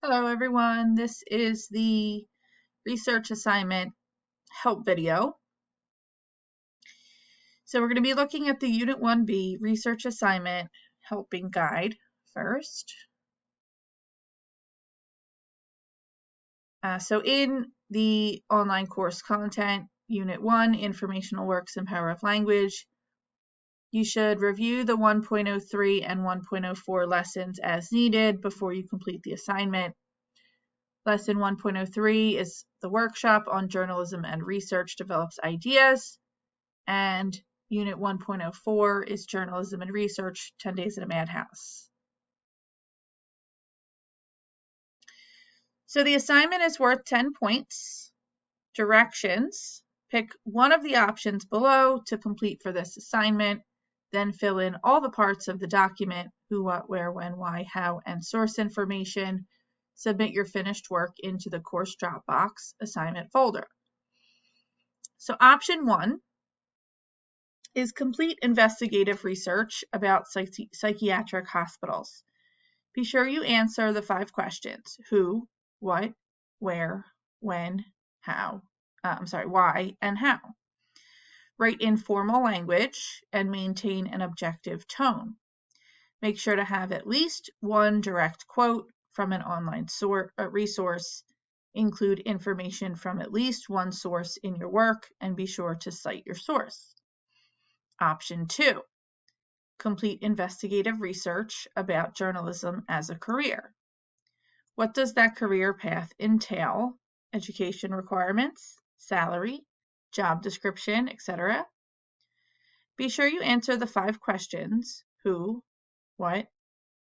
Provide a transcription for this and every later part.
Hello everyone, this is the research assignment help video. So we're going to be looking at the Unit 1B research assignment helping guide first. So in the online course content, Unit 1, Informational Works and Power of Language, you should review the 1.03 and 1.04 lessons as needed before you complete the assignment. Lesson 1.03 is the workshop on journalism and research develops ideas, and Unit 1.04 is journalism and research, 10 Days in a Madhouse. So the assignment is worth 10 points. Directions: pick one of the options below to complete for this assignment, then fill in all the parts of the document: who, what, where, when, why, how, and source information. Submit your finished work into the course Dropbox assignment folder. So option 1 is complete investigative research about psychiatric hospitals. Be sure you answer the 5 questions: who, what, where, when, how, why, and how. Write in formal language and maintain an objective tone. Make sure to have at least one direct quote from an online resource. Include information from at least one source in your work and be sure to cite your source. Option 2, complete investigative research about journalism as a career. What does that career path entail? Education requirements, salary, job description, etc. Be sure you answer the 5 questions: who, what,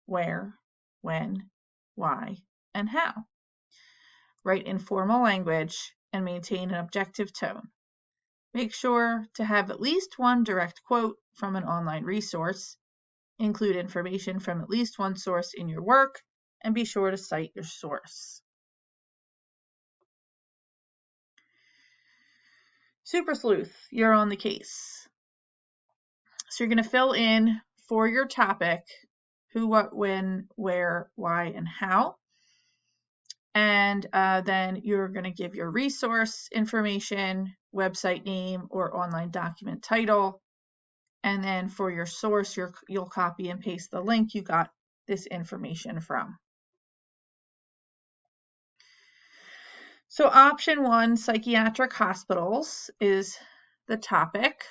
where, when, why, and how. Write in formal language and maintain an objective tone. Make sure to have at least one direct quote from an online resource. Include information from at least one source in your work, and be sure to cite your source. Super Sleuth, you're on the case. So you're going to fill in for your topic who, what, when, where, why, and how. And then you're going to give your resource information, website name, or online document title. And then for your source, you'll copy and paste the link you got this information from. So option 1, psychiatric hospitals, is the topic.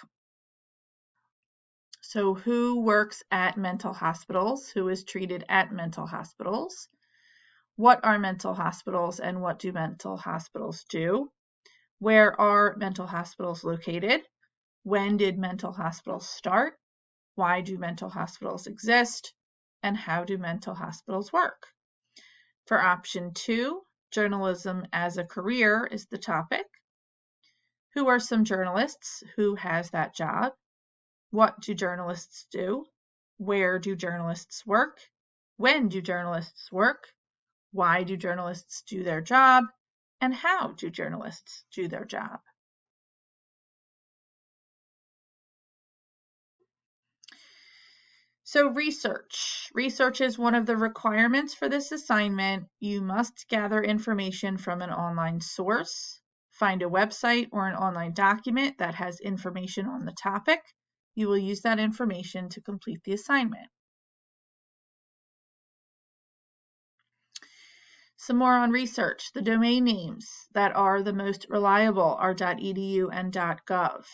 So who works at mental hospitals? Who is treated at mental hospitals? What are mental hospitals and what do mental hospitals do? Where are mental hospitals located? When did mental hospitals start? Why do mental hospitals exist? And how do mental hospitals work? For option 2, journalism as a career, is the topic. Who are some journalists? Who has that job? What do journalists do? Where do journalists work? When do journalists work? Why do journalists do their job? And how do journalists do their job? So research. Research is one of the requirements for this assignment. You must gather information from an online source. Find a website or an online document that has information on the topic. You will use that information to complete the assignment. Some more on research. The domain names that are the most reliable are .edu and .gov.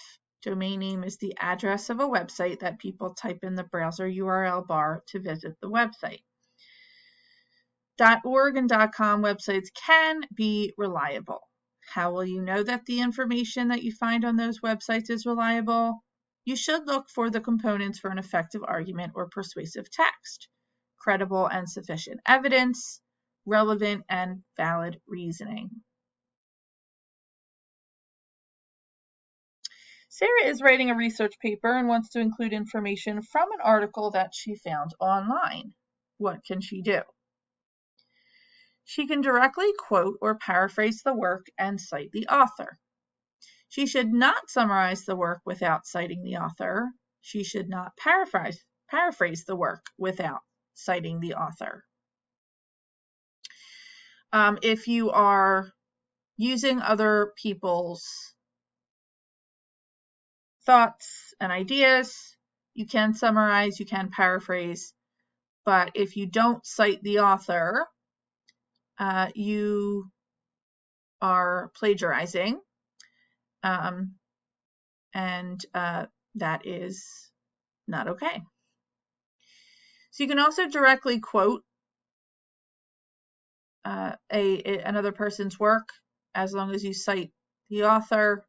Domain name is the address of a website that people type in the browser URL bar to visit the website. .org and .com websites can be reliable. How will you know that the information that you find on those websites is reliable? You should look for the components for an effective argument or persuasive text: credible and sufficient evidence, relevant and valid reasoning. Sarah is writing a research paper and wants to include information from an article that she found online. What can she do? She can directly quote or paraphrase the work and cite the author. She should not summarize the work without citing the author. She should not paraphrase the work without citing the author. If you are using other people's thoughts and ideas, you can summarize, you can paraphrase, but if you don't cite the author, you are plagiarizing, and that is not okay. So you can also directly quote another person's work as long as you cite the author.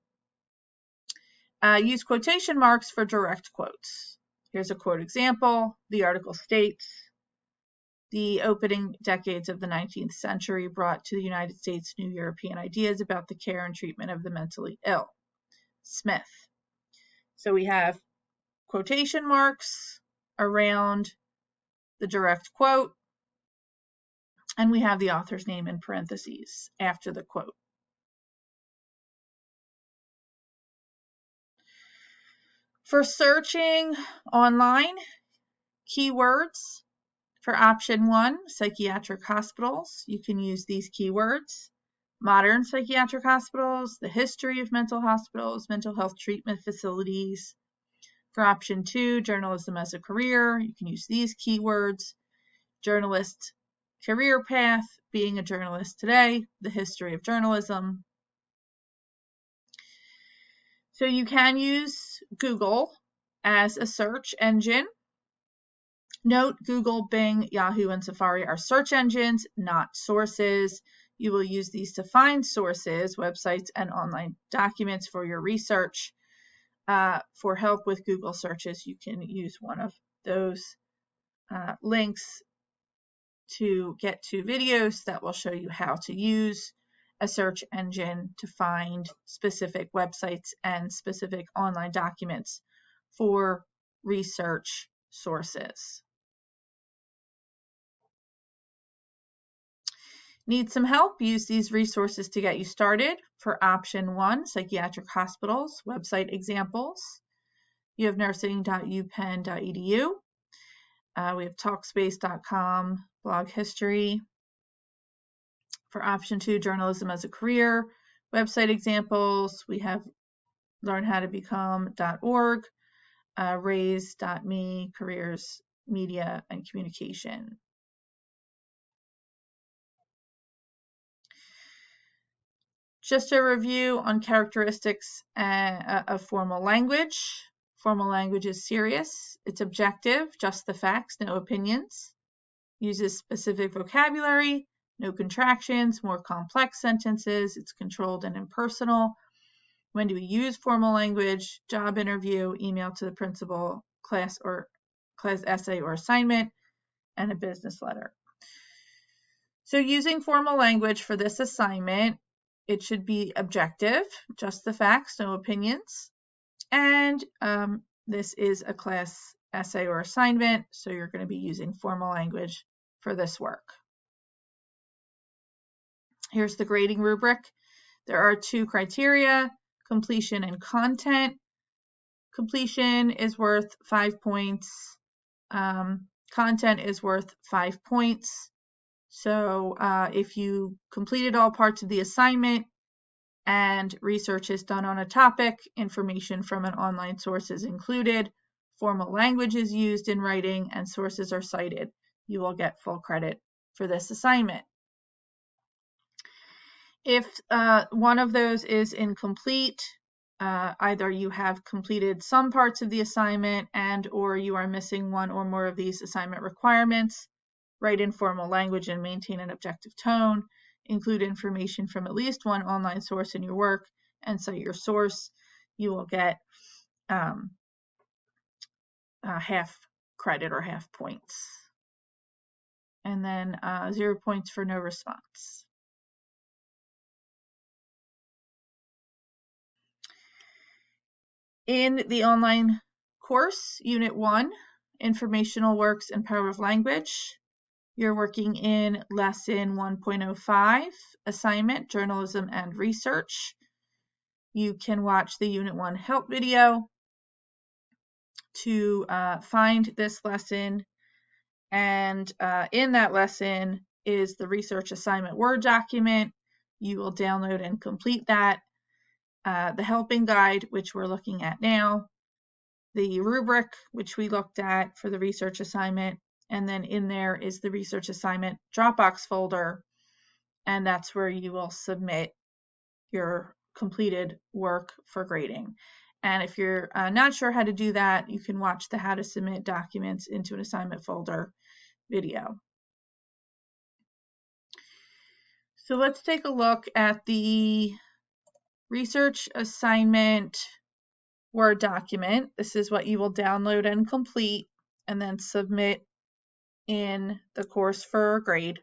Use quotation marks for direct quotes. Here's a quote example. The article states, the opening decades of the 19th century brought to the United States new European ideas about the care and treatment of the mentally ill. Smith. So we have quotation marks around the direct quote, and we have the author's name in parentheses after the quote. For searching online, keywords. For option 1, psychiatric hospitals, you can use these keywords. Modern psychiatric hospitals, the history of mental hospitals, mental health treatment facilities. For option 2, journalism as a career, you can use these keywords. Journalist career path, being a journalist today, the history of journalism. So you can use Google as a search engine. Note, Google, Bing, Yahoo, and Safari are search engines, not sources. You will use these to find sources, websites, and online documents for your research. For help with Google searches, you can use one of those links to get to videos that will show you how to use a search engine to find specific websites and specific online documents for research sources. Need some help? Use these resources to get you started. For option 1, psychiatric hospitals, website examples. You have nursing.upenn.edu. We have talkspace.com, blog history. For option 2, journalism as a career, website examples. We have learnhowtobecome.org, raise.me, careers, media, and communication. Just a review on characteristics of formal language. Formal language is serious. It's objective, just the facts, no opinions. Uses specific vocabulary, no contractions, more complex sentences. It's controlled and impersonal. When do we use formal language? Job interview, email to the principal, class essay or assignment, and a business letter. So using formal language for this assignment, it should be objective, just the facts, no opinions. And this is a class essay or assignment, so you're going to be using formal language for this work. Here's the grading rubric. There are 2 criteria, completion and content. Completion is worth 5 points. Content is worth 5 points. So if you completed all parts of the assignment and research is done on a topic, information from an online source is included, formal language is used in writing, and sources are cited, you will get full credit for this assignment. If one of those is incomplete, either you have completed some parts of the assignment and or you are missing one or more of these assignment requirements, write in formal language and maintain an objective tone, include information from at least one online source in your work, and cite your source, you will get half credit or half points. And then 0 points for no response. In the online course, Unit 1, Informational Works and Power of Language, you're working in Lesson 1.05, Assignment, Journalism and Research. You can watch the Unit 1 help video to find this lesson. And in that lesson, is the research assignment Word document. You will download and complete that. The helping guide, which we're looking at now, the rubric, which we looked at for the research assignment, and then in there is the research assignment Dropbox folder, and that's where you will submit your completed work for grading. And if you're not sure how to do that, you can watch the How to Submit Documents into an Assignment Folder video. So let's take a look at the research assignment Word document. This is what you will download and complete and then submit in the course for a grade.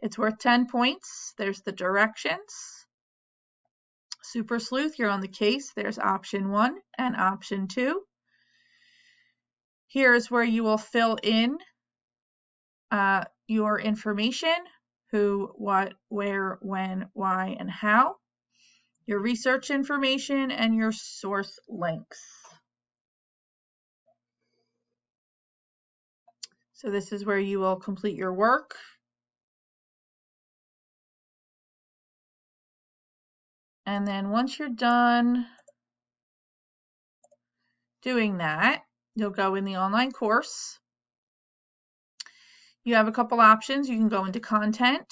It's worth 10 points. There's the directions. Super Sleuth, you're on the case. There's option 1 and option 2. Here's where you will fill in your information: who, what, where, when, why, and how, your research information, and your source links. So this is where you will complete your work. And then once you're done doing that, you'll go in the online course. You have a couple options. You can go into content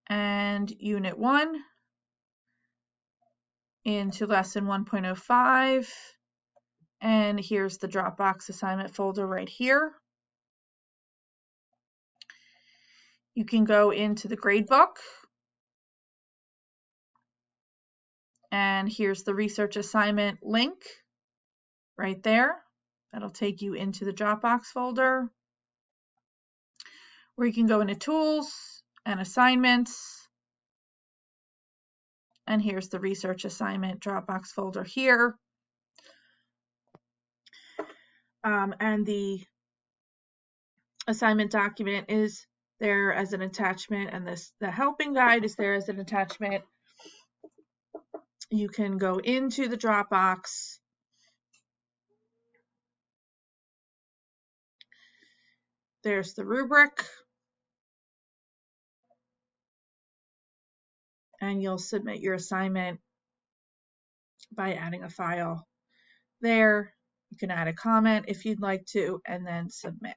and unit 1 into lesson 1.05. And here's the Dropbox assignment folder right here. You can go into the gradebook, and here's the research assignment link right there. That'll take you into the Dropbox folder, where you can go into tools and assignments. And here's the research assignment Dropbox folder here. And the assignment document is there as an attachment, and the helping guide is there as an attachment. You can go into the Dropbox, there's the rubric, and you'll submit your assignment by adding a file there. You can add a comment if you'd like to, and then submit.